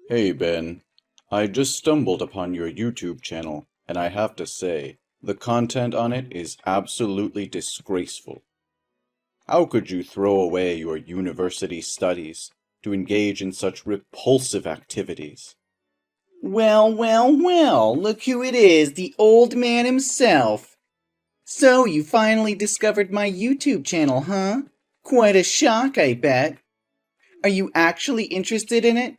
Hey Ben, I just stumbled upon your YouTube channel, and I have to say, the content on it is absolutely disgraceful. How could you throw away your university studies to engage in such repulsive activities? Well, well, well, look who it is, the old man himself. So, you finally discovered my YouTube channel, huh? Quite a shock, I bet. Are you actually interested in it?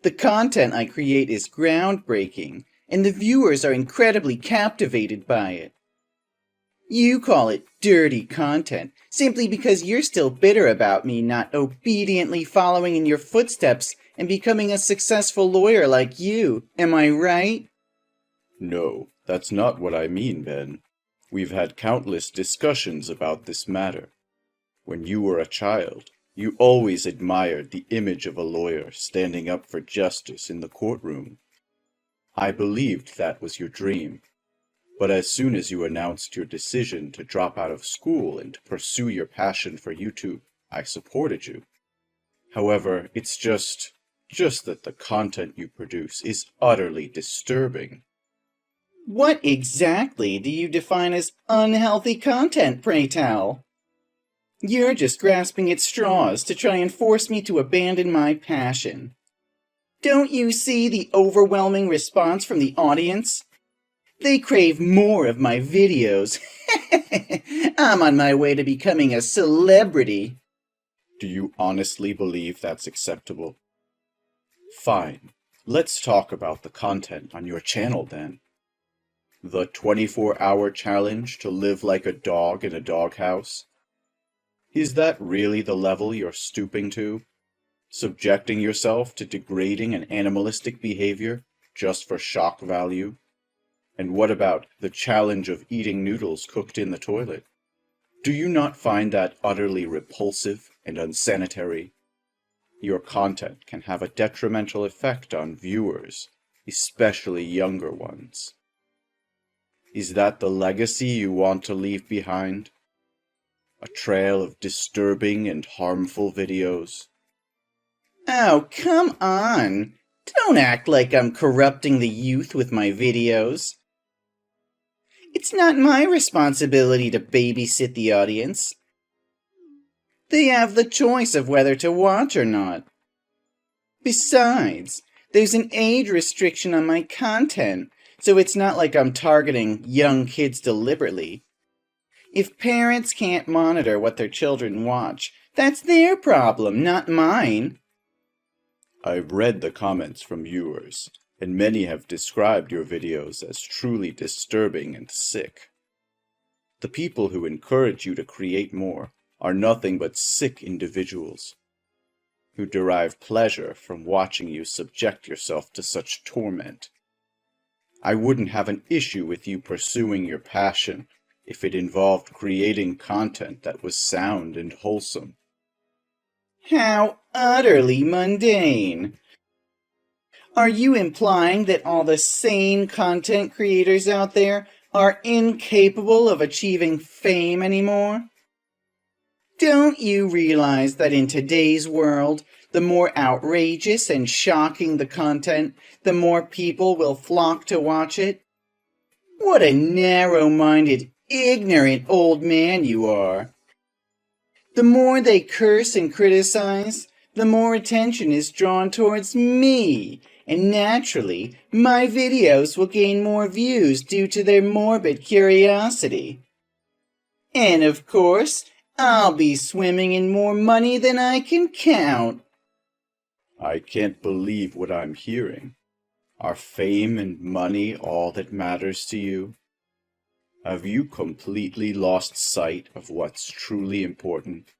The content I create is groundbreaking, and the viewers are incredibly captivated by it. You call it dirty content, simply because you're still bitter about me not obediently following in your footsteps and becoming a successful lawyer like you. Am I right? No, that's not what I mean, Ben. We've had countless discussions about this matter. When you were a child, you always admired the image of a lawyer standing up for justice in the courtroom. I believed that was your dream. But as soon as you announced your decision to drop out of school and to pursue your passion for YouTube, I supported you. However, it's just that the content you produce is utterly disturbing. What exactly do you define as unhealthy content, pray tell? You're just grasping at straws to try and force me to abandon my passion. Don't you see the overwhelming response from the audience? They crave more of my videos. I'm on my way to becoming a celebrity. Do you honestly believe that's acceptable? Fine. Let's talk about the content on your channel then. The 24-hour challenge to live like a dog in a doghouse? Is that really the level you're stooping to? Subjecting yourself to degrading and animalistic behavior just for shock value? And what about the challenge of eating noodles cooked in the toilet? Do you not find that utterly repulsive and unsanitary? Your content can have a detrimental effect on viewers, especially younger ones. Is that the legacy you want to leave behind? A trail of disturbing and harmful videos? Oh, come on. Don't act like I'm corrupting the youth with my videos. It's not my responsibility to babysit the audience. They have the choice of whether to watch or not. Besides, there's an age restriction on my content, so it's not like I'm targeting young kids deliberately. If parents can't monitor what their children watch, that's their problem, not mine. I've read the comments from viewers, and many have described your videos as truly disturbing and sick. The people who encourage you to create more are nothing but sick individuals, who derive pleasure from watching you subject yourself to such torment. I wouldn't have an issue with you pursuing your passion if it involved creating content that was sound and wholesome. How utterly mundane. Are you implying that all the sane content creators out there are incapable of achieving fame anymore? Don't you realize that in today's world, the more outrageous and shocking the content, the more people will flock to watch it? What a narrow-minded, ignorant old man you are. The more they curse and criticize, the more attention is drawn towards me, and naturally, my videos will gain more views due to their morbid curiosity. And of course, I'll be swimming in more money than I can count. I can't believe what I'm hearing. Are fame and money all that matters to you? Have you completely lost sight of what's truly important?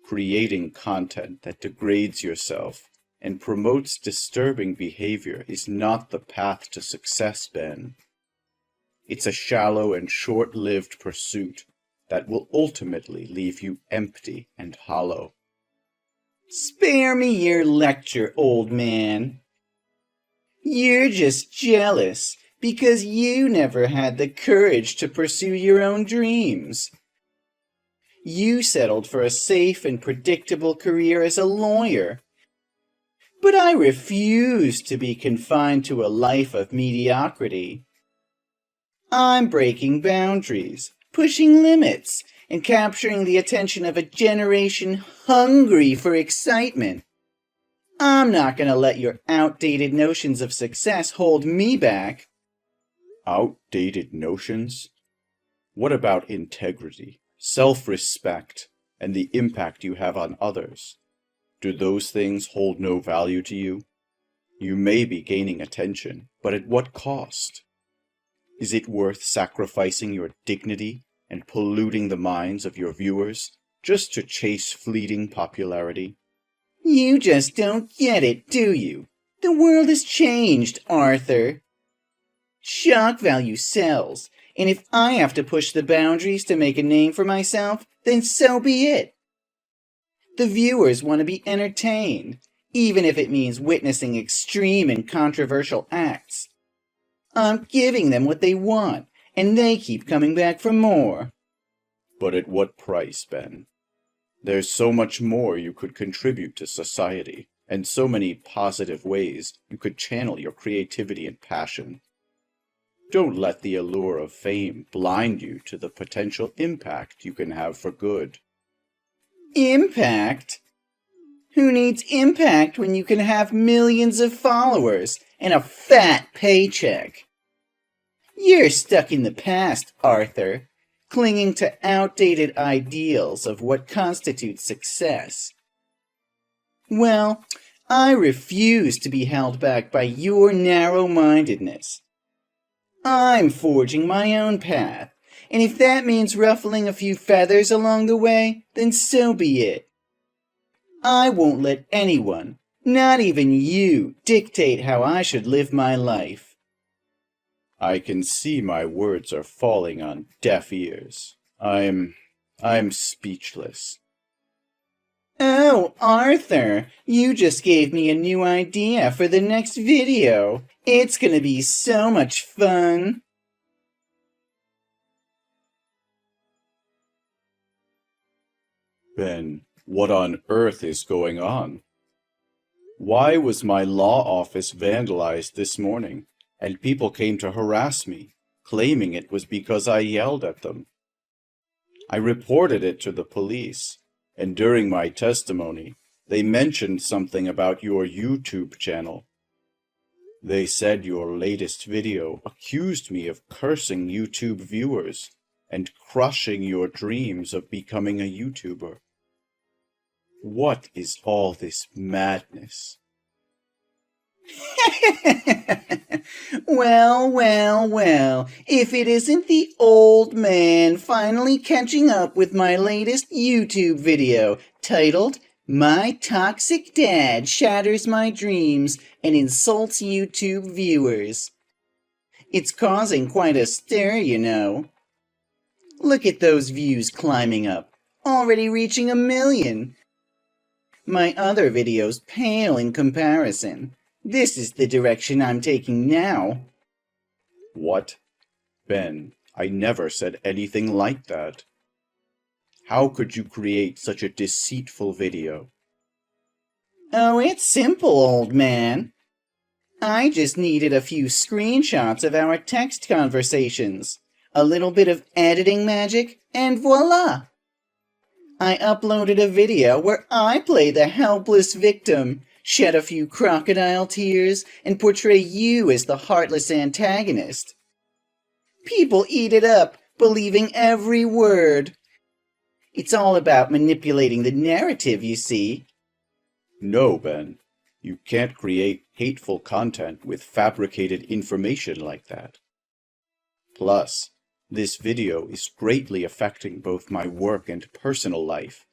Creating content that degrades yourself and promotes disturbing behavior is not the path to success, Ben. It's a shallow and short-lived pursuit that will ultimately leave you empty and hollow. Spare me your lecture, old man. You're just jealous because you never had the courage to pursue your own dreams. You settled for a safe and predictable career as a lawyer. But I refuse to be confined to a life of mediocrity. I'm breaking boundaries, pushing limits, and capturing the attention of a generation hungry for excitement. I'm not going to let your outdated notions of success hold me back. Outdated notions? What about integrity, self-respect, and the impact you have on others? Do those things hold no value to you? You may be gaining attention, but at what cost? Is it worth sacrificing your dignity and polluting the minds of your viewers just to chase fleeting popularity? You just don't get it, do you? The world has changed, Arthur. Shock value sells, and if I have to push the boundaries to make a name for myself, then so be it. The viewers want to be entertained, even if it means witnessing extreme and controversial acts. I'm giving them what they want, and they keep coming back for more. But at what price, Ben? There's so much more you could contribute to society, and so many positive ways you could channel your creativity and passion. Don't let the allure of fame blind you to the potential impact you can have for good. Impact? Who needs impact when you can have millions of followers and a fat paycheck? You're stuck in the past, Arthur, clinging to outdated ideals of what constitutes success. Well, I refuse to be held back by your narrow-mindedness. I'm forging my own path, and if that means ruffling a few feathers along the way, then so be it. I won't let anyone, not even you, dictate how I should live my life. I can see my words are falling on deaf ears. I'm speechless. Oh, Arthur, you just gave me a new idea for the next video. It's gonna be so much fun. Ben, what on earth is going on? Why was my law office vandalized this morning, and people came to harass me, claiming it was because I yelled at them? I reported it to the police, and during my testimony, they mentioned something about your YouTube channel. They said your latest video accused me of cursing YouTube viewers and crushing your dreams of becoming a YouTuber. What is all this madness? Well, if it isn't the old man finally catching up with my latest YouTube video titled, "My Toxic Dad Shatters My Dreams and Insults YouTube Viewers." It's causing quite a stir, you know. Look at those views climbing up, already reaching 1 million. My other videos pale in comparison. This is the direction I'm taking now. What? Ben, I never said anything like that. How could you create such a deceitful video? Oh, it's simple, old man. I just needed a few screenshots of our text conversations, a little bit of editing magic, and voila! I uploaded a video where I play the helpless victim, shed a few crocodile tears, and portray you as the heartless antagonist. People eat it up, believing every word. It's all about manipulating the narrative, you see. No, Ben. You can't create hateful content with fabricated information like that. Plus, this video is greatly affecting both my work and personal life.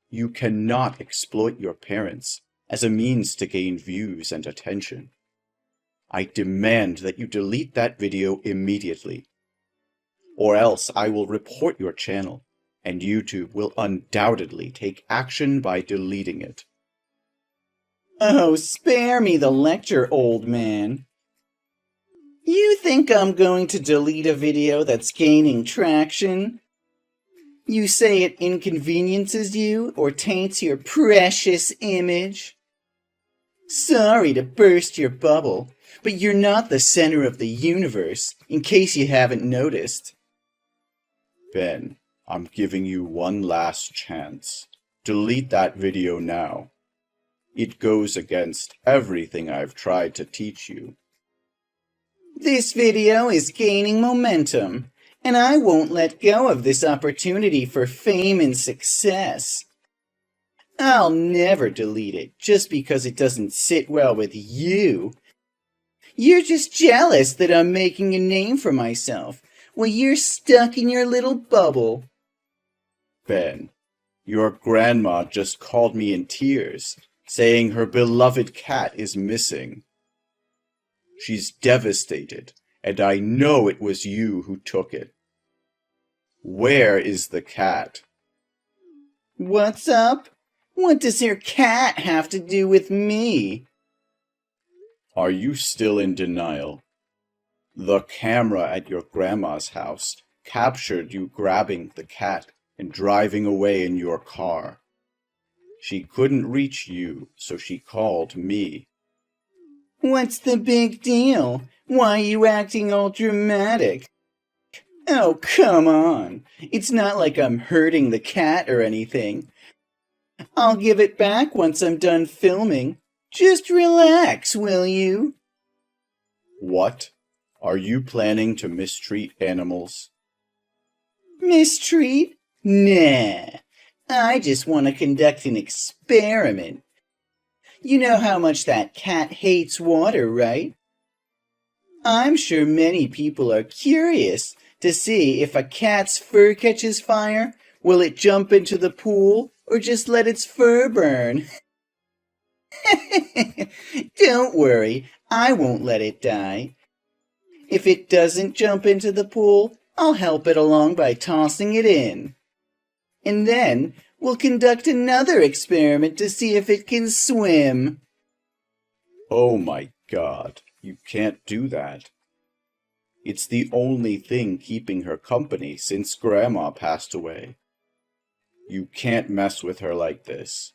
You cannot exploit your parents as a means to gain views and attention. I demand that you delete that video immediately, or else I will report your channel, and YouTube will undoubtedly take action by deleting it. Oh, spare me the lecture, old man. You think I'm going to delete a video that's gaining traction? You say it inconveniences you or taints your precious image? Sorry to burst your bubble, but you're not the center of the universe, in case you haven't noticed. Ben, I'm giving you one last chance. Delete that video now. It goes against everything I've tried to teach you. This video is gaining momentum, and I won't let go of this opportunity for fame and success. I'll never delete it just because it doesn't sit well with you. You're just jealous that I'm making a name for myself while you're stuck in your little bubble. Ben, your grandma just called me in tears, saying her beloved cat is missing. She's devastated, and I know it was you who took it. Where is the cat? What's up? What does her cat have to do with me? Are you still in denial? The camera at your grandma's house captured you grabbing the cat and driving away in your car. She couldn't reach you, so she called me. What's the big deal? Why are you acting all dramatic? Oh, come on. It's not like I'm hurting the cat or anything. I'll give it back once I'm done filming. Just relax, will you? What? Are you planning to mistreat animals? Mistreat? Nah. I just want to conduct an experiment. You know how much that cat hates water, right? I'm sure many people are curious to see if a cat's fur catches fire, will it jump into the pool or just let its fur burn? Don't worry, I won't let it die. If it doesn't jump into the pool, I'll help it along by tossing it in. And then we'll conduct another experiment to see if it can swim. Oh my God, you can't do that. It's the only thing keeping her company since Grandma passed away. You can't mess with her like this.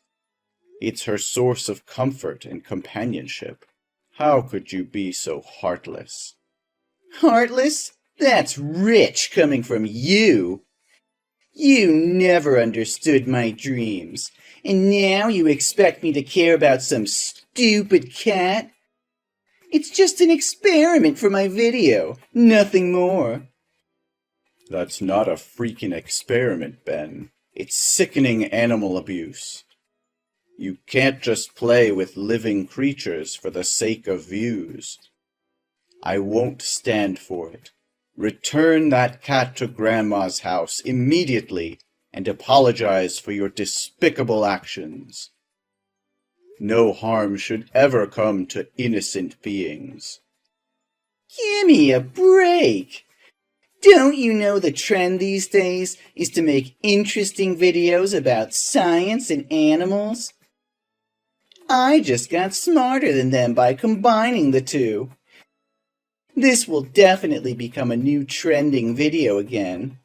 It's her source of comfort and companionship. How could you be so heartless? Heartless? That's rich coming from you. You never understood my dreams, and now you expect me to care about some stupid cat? It's just an experiment for my video, nothing more. That's not a freaking experiment, Ben. It's sickening animal abuse. You can't just play with living creatures for the sake of views. I won't stand for it. Return that cat to Grandma's house immediately and apologize for your despicable actions. No harm should ever come to innocent beings. Gimme a break! Don't you know the trend these days is to make interesting videos about science and animals? I just got smarter than them by combining the two. This will definitely become a new trending video again.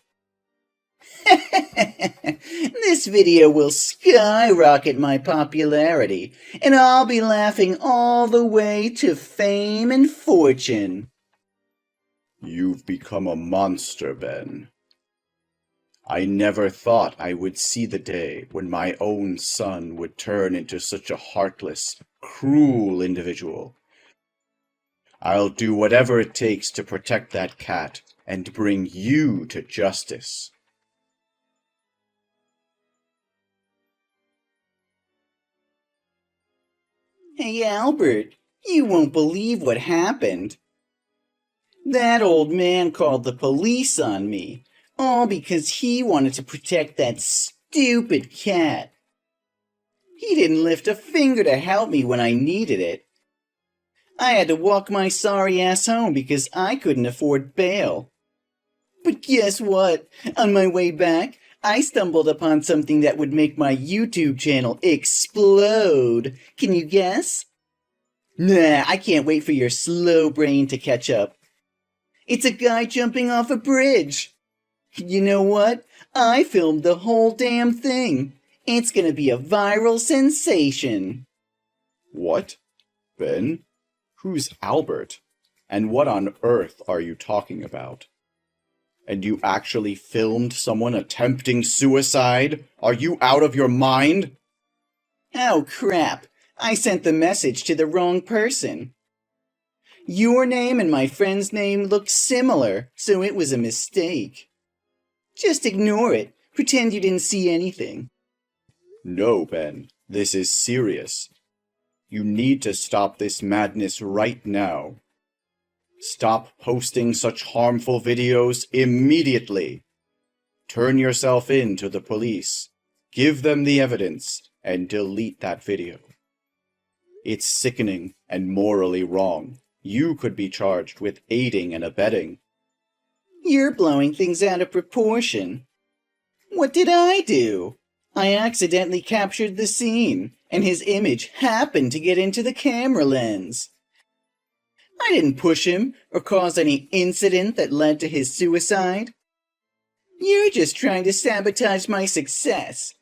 This video will skyrocket my popularity, and I'll be laughing all the way to fame and fortune. You've become a monster, Ben. I never thought I would see the day when my own son would turn into such a heartless, cruel individual. I'll do whatever it takes to protect that cat and bring you to justice. Hey, Albert, you won't believe what happened. That old man called the police on me, all because he wanted to protect that stupid cat. He didn't lift a finger to help me when I needed it. I had to walk my sorry ass home because I couldn't afford bail. But guess what? On my way back, I stumbled upon something that would make my YouTube channel explode. Can you guess? Nah, I can't wait for your slow brain to catch up. It's a guy jumping off a bridge. You know what? I filmed the whole damn thing. It's gonna be a viral sensation. What? Ben? Who's Albert? And what on earth are you talking about? And you actually filmed someone attempting suicide? Are you out of your mind? Oh crap, I sent the message to the wrong person. Your name and my friend's name look similar, so it was a mistake. Just ignore it. Pretend you didn't see anything. No, Ben. This is serious. You need to stop this madness right now. Stop posting such harmful videos immediately. Turn yourself in to the police. Give them the evidence and delete that video. It's sickening and morally wrong. You could be charged with aiding and abetting. You're blowing things out of proportion. What did I do? I accidentally captured the scene, and his image happened to get into the camera lens. I didn't push him or cause any incident that led to his suicide. You're just trying to sabotage my success.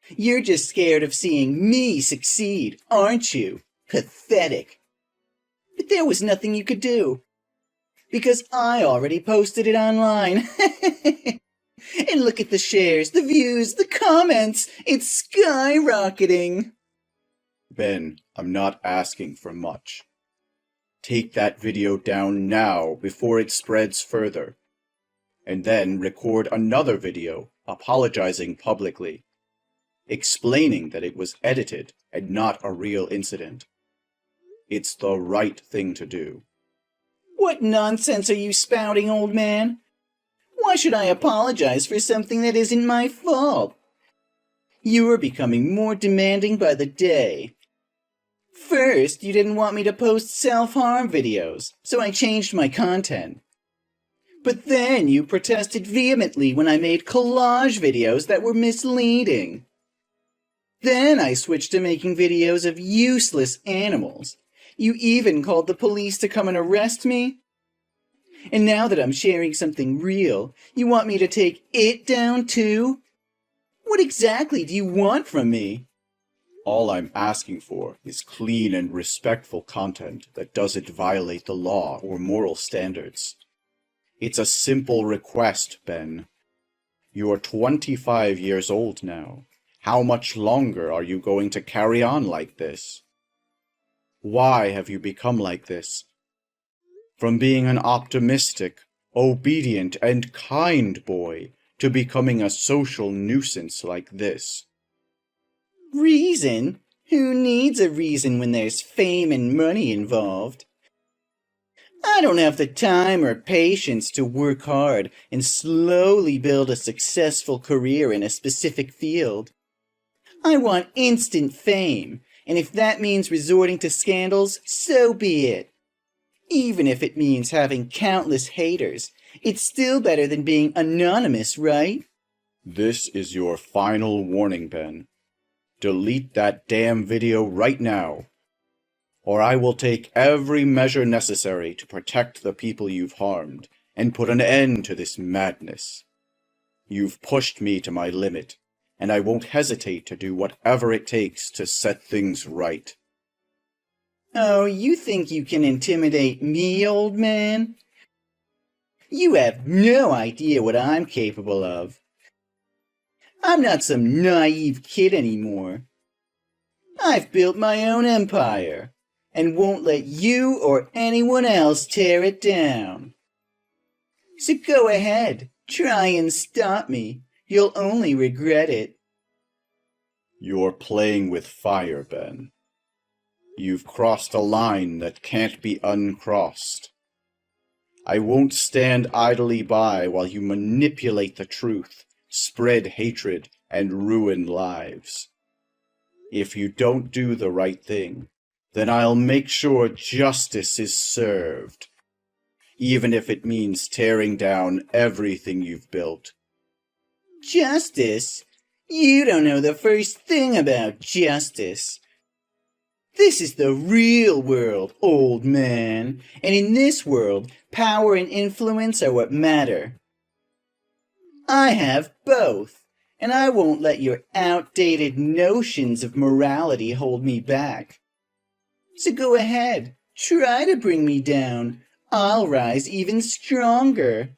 You're just scared of seeing me succeed, aren't you? Pathetic. But there was nothing you could do, because I already posted it online. And look at the shares, the views, the comments. It's skyrocketing. Ben, I'm not asking for much. Take that video down now before it spreads further. And then record another video apologizing publicly, explaining that it was edited and not a real incident. It's the right thing to do. What nonsense are you spouting, old man? Why should I apologize for something that isn't my fault? You are becoming more demanding by the day. First, you didn't want me to post self-harm videos, so I changed my content. But then you protested vehemently when I made collage videos that were misleading. Then I switched to making videos of useless animals. You even called the police to come and arrest me. And now that I'm sharing something real, you want me to take it down too? What exactly do you want from me? All I'm asking for is clean and respectful content that doesn't violate the law or moral standards. It's a simple request, Ben. You're 25 years old now. How much longer are you going to carry on like this? Why have you become like this? From being an optimistic, obedient, and kind boy to becoming a social nuisance like this. Reason? Who needs a reason when there's fame and money involved? I don't have the time or patience to work hard and slowly build a successful career in a specific field. I want instant fame, and if that means resorting to scandals, so be it. Even if it means having countless haters, it's still better than being anonymous, right? This is your final warning, Ben. Delete that damn video right now, or I will take every measure necessary to protect the people you've harmed and put an end to this madness. You've pushed me to my limit, and I won't hesitate to do whatever it takes to set things right. Oh, you think you can intimidate me, old man? You have no idea what I'm capable of. I'm not some naive kid anymore. I've built my own empire, and won't let you or anyone else tear it down. So go ahead, try and stop me. You'll only regret it. You're playing with fire, Ben. You've crossed a line that can't be uncrossed. I won't stand idly by while you manipulate the truth, spread hatred, and ruin lives. If you don't do the right thing, then I'll make sure justice is served, even if it means tearing down everything you've built. Justice? You don't know the first thing about justice. This is the real world, old man, and in this world, power and influence are what matter. I have both, and I won't let your outdated notions of morality hold me back. So go ahead, try to bring me down. I'll rise even stronger.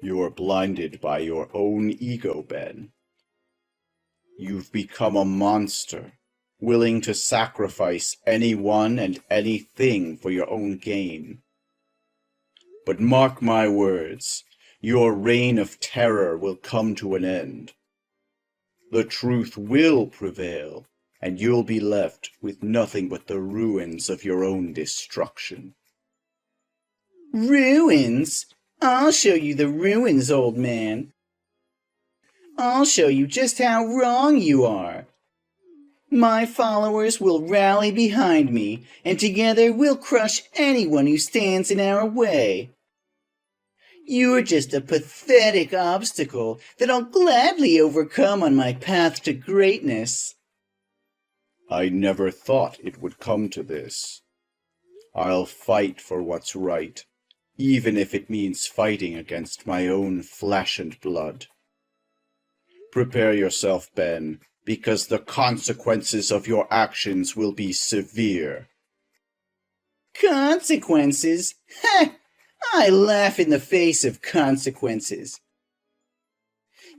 You're blinded by your own ego, Ben. You've become a monster, willing to sacrifice anyone and anything for your own gain. But mark my words, your reign of terror will come to an end. The truth will prevail, and you'll be left with nothing but the ruins of your own destruction. Ruins? I'll show you the ruins, old man. I'll show you just how wrong you are. My followers will rally behind me, and together we'll crush anyone who stands in our way. You're just a pathetic obstacle that I'll gladly overcome on my path to greatness. I never thought it would come to this. I'll fight for what's right, even if it means fighting against my own flesh and blood. Prepare yourself, Ben, because the consequences of your actions will be severe. Consequences? Ha! I laugh in the face of consequences.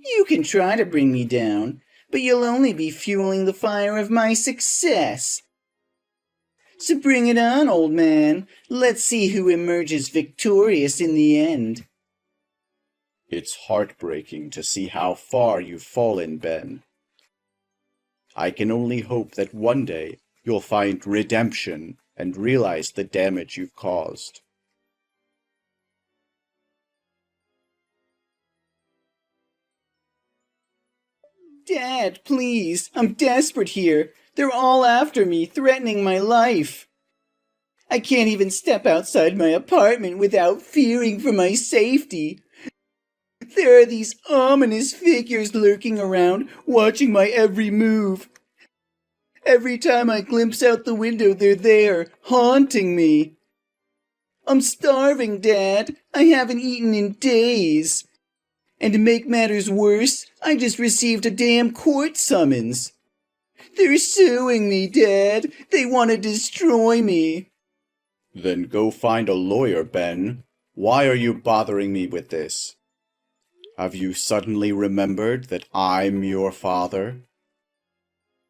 You can try to bring me down, but you'll only be fueling the fire of my success. So bring it on, old man. Let's see who emerges victorious in the end. It's heartbreaking to see how far you've fallen, Ben. I can only hope that one day you'll find redemption and realize the damage you've caused. Dad, please, I'm desperate here. They're all after me, threatening my life. I can't even step outside my apartment without fearing for my safety. There are these ominous figures lurking around, watching my every move. Every time I glimpse out the window, they're there, haunting me. I'm starving, Dad. I haven't eaten in days. And to make matters worse, I just received a damn court summons. They're suing me, Dad. They want to destroy me. Then go find a lawyer, Ben. Why are you bothering me with this? Have you suddenly remembered that I'm your father?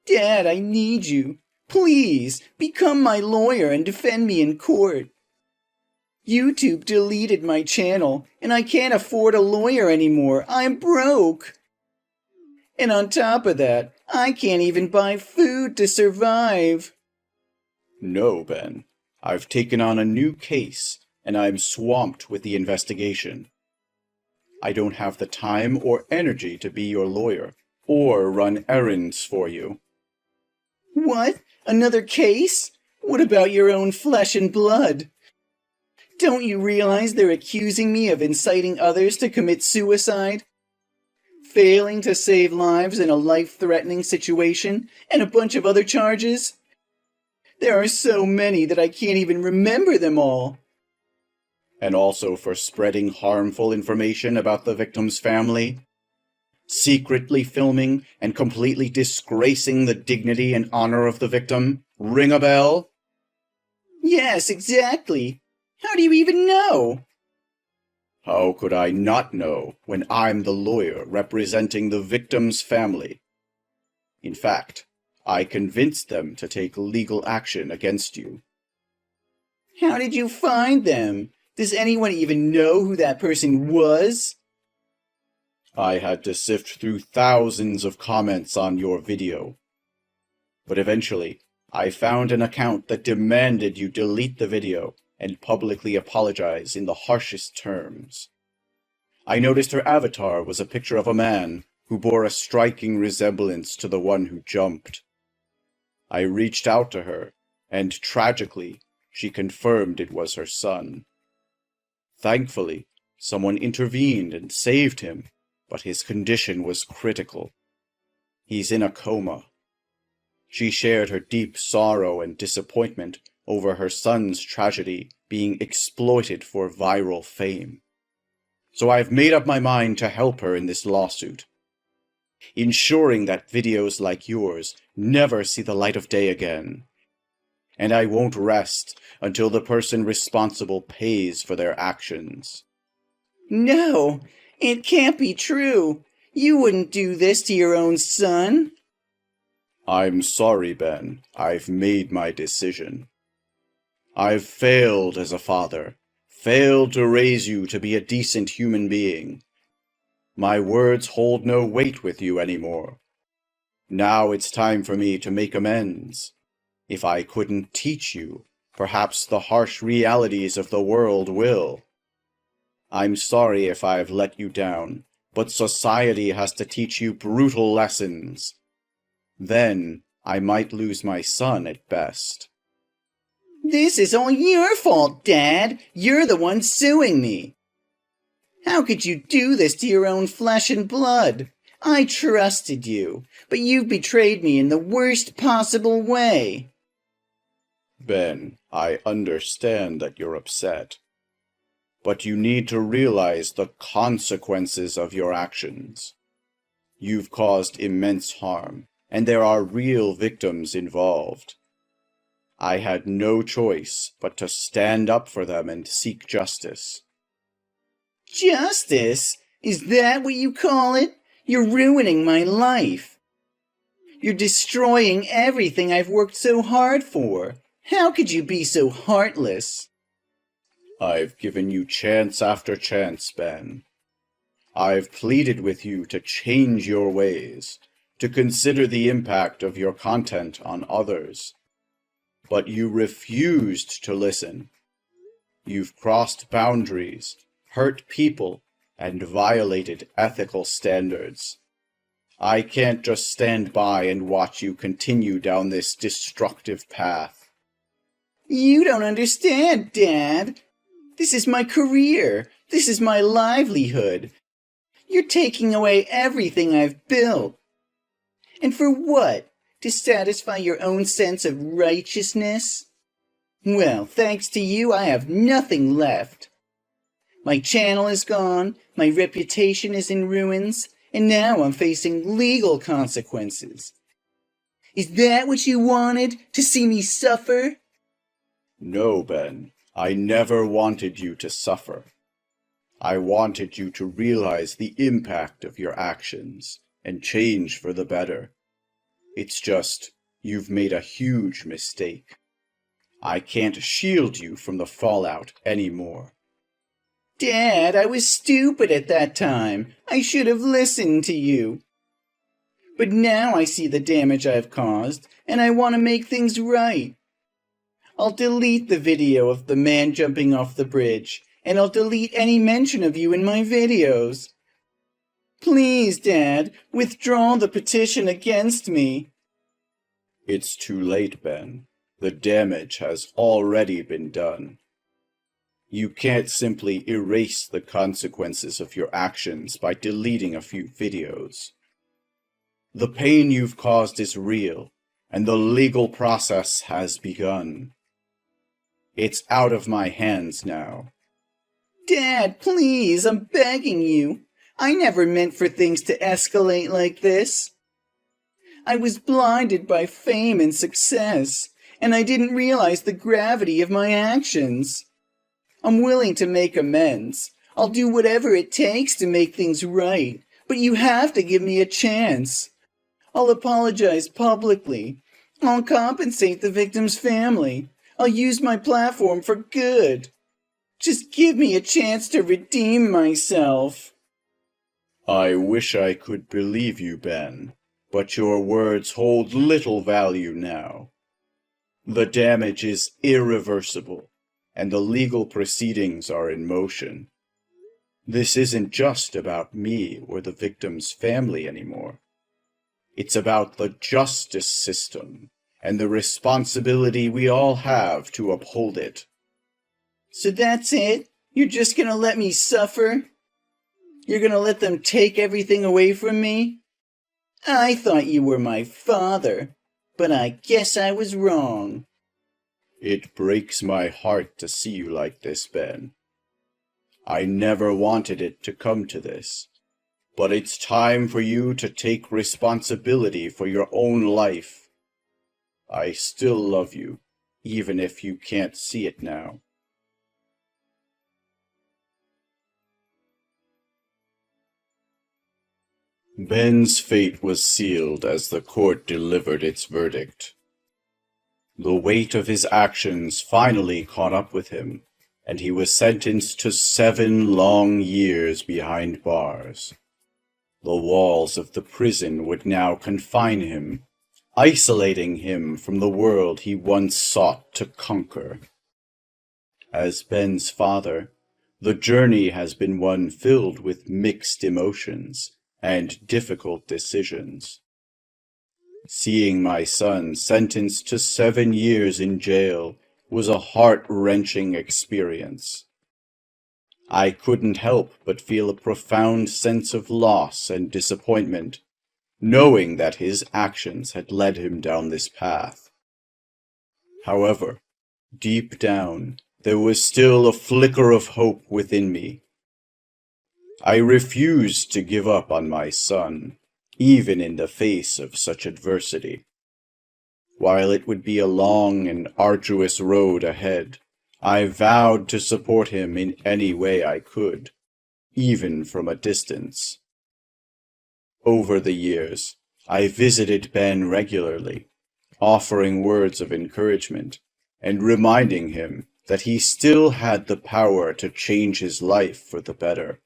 Dad, I need you. Please, become my lawyer and defend me in court. YouTube deleted my channel, and I can't afford a lawyer anymore. I'm broke. And on top of that, I can't even buy food to survive. No, Ben. I've taken on a new case, and I'm swamped with the investigation. I don't have the time or energy to be your lawyer, or run errands for you. What? Another case? What about your own flesh and blood? Don't you realize they're accusing me of inciting others to commit suicide? Failing to save lives in a life-threatening situation, and a bunch of other charges? There are so many that I can't even remember them all. And also for spreading harmful information about the victim's family, secretly filming and completely disgracing the dignity and honor of the victim. Ring a bell? Yes, exactly. How do you even know? How could I not know when I'm the lawyer representing the victim's family? In fact, I convinced them to take legal action against you. How did you find them? Does anyone even know who that person was? I had to sift through thousands of comments on your video. But eventually, I found an account that demanded you delete the video and publicly apologize in the harshest terms. I noticed her avatar was a picture of a man who bore a striking resemblance to the one who jumped. I reached out to her, and tragically, she confirmed it was her son. Thankfully, someone intervened and saved him, but his condition was critical. He's in a coma. She shared her deep sorrow and disappointment over her son's tragedy being exploited for viral fame. So I've made up my mind to help her in this lawsuit, ensuring that videos like yours never see the light of day again. and I won't rest until the person responsible pays for their actions. No, it can't be true. You wouldn't do this to your own son. I'm sorry, Ben. I've made my decision. I've failed as a father, failed to raise you to be a decent human being. My words hold no weight with you anymore. Now it's time for me to make amends. If I couldn't teach you, perhaps the harsh realities of the world will. I'm sorry if I've let you down, but society has to teach you brutal lessons. Then I might lose my son at best. This is all your fault, Dad. You're the one suing me. How could you do this to your own flesh and blood? I trusted you, but you've betrayed me in the worst possible way. Ben, I understand that you're upset, but you need to realize the consequences of your actions. You've caused immense harm, and there are real victims involved. I had no choice but to stand up for them and seek justice. Justice? Is that what you call it? You're ruining my life. You're destroying everything I've worked so hard for. How could you be so heartless? I've given you chance after chance, Ben. I've pleaded with you to change your ways, to consider the impact of your content on others. But you refused to listen. You've crossed boundaries, hurt people, and violated ethical standards. I can't just stand by and watch you continue down this destructive path. You don't understand, Dad. This is my career. This is my livelihood. You're taking away everything I've built. And for what? To satisfy your own sense of righteousness? Well, thanks to you, I have nothing left. My channel is gone, my reputation is in ruins, and now I'm facing legal consequences. Is that what you wanted? To see me suffer? No, Ben. I never wanted you to suffer. I wanted you to realize the impact of your actions and change for the better. It's just, you've made a huge mistake. I can't shield you from the fallout anymore. Dad, I was stupid at that time. I should have listened to you. But now I see the damage I've caused, and I want to make things right. I'll delete the video of the man jumping off the bridge, and I'll delete any mention of you in my videos. Please, Dad, withdraw the petition against me. It's too late, Ben. The damage has already been done. You can't simply erase the consequences of your actions by deleting a few videos. The pain you've caused is real, and the legal process has begun. It's out of my hands now. Dad, please, I'm begging you. I never meant for things to escalate like this. I was blinded by fame and success, and I didn't realize the gravity of my actions. I'm willing to make amends. I'll do whatever it takes to make things right, but you have to give me a chance. I'll apologize publicly. I'll compensate the victim's family. I'll use my platform for good. Just give me a chance to redeem myself. I wish I could believe you, Ben, but your words hold little value now. The damage is irreversible, and the legal proceedings are in motion. This isn't just about me or the victim's family anymore. It's about the justice system and the responsibility we all have to uphold it. So that's it? You're just gonna let me suffer? You're gonna let them take everything away from me? I thought you were my father, but I guess I was wrong. It breaks my heart to see you like this, Ben. I never wanted it to come to this, but it's time for you to take responsibility for your own life. I still love you, even if you can't see it now. Ben's fate was sealed as the court delivered its verdict. The weight of his actions finally caught up with him, and he was sentenced to 7 long years behind bars. The walls of the prison would now confine him, isolating him from the world he once sought to conquer. As Ben's father, the journey has been one filled with mixed emotions and difficult decisions. Seeing my son sentenced to 7 years in jail was a heart-wrenching experience. I couldn't help but feel a profound sense of loss and disappointment, knowing that his actions had led him down this path. However, deep down, there was still a flicker of hope within me. I refused to give up on my son, even in the face of such adversity. While it would be a long and arduous road ahead, I vowed to support him in any way I could, even from a distance. Over the years, I visited Ben regularly, offering words of encouragement and reminding him that he still had the power to change his life for the better.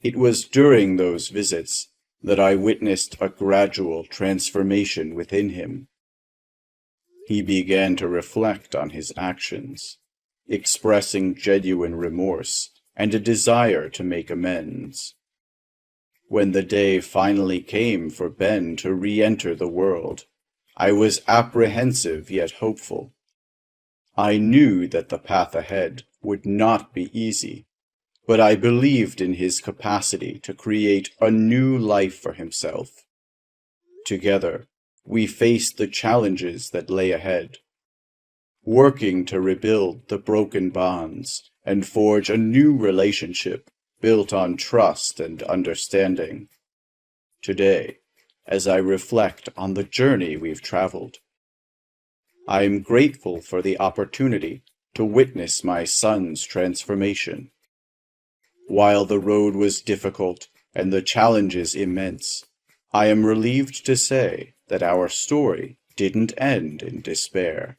It was during those visits that I witnessed a gradual transformation within him. He began to reflect on his actions, expressing genuine remorse and a desire to make amends. When the day finally came for Ben to re-enter the world, I was apprehensive yet hopeful. I knew that the path ahead would not be easy, but I believed in his capacity to create a new life for himself. Together, we faced the challenges that lay ahead, working to rebuild the broken bonds and forge a new relationship built on trust and understanding. Today, as I reflect on the journey we've traveled, I am grateful for the opportunity to witness my son's transformation. While the road was difficult and the challenges immense, I am relieved to say that our story didn't end in despair.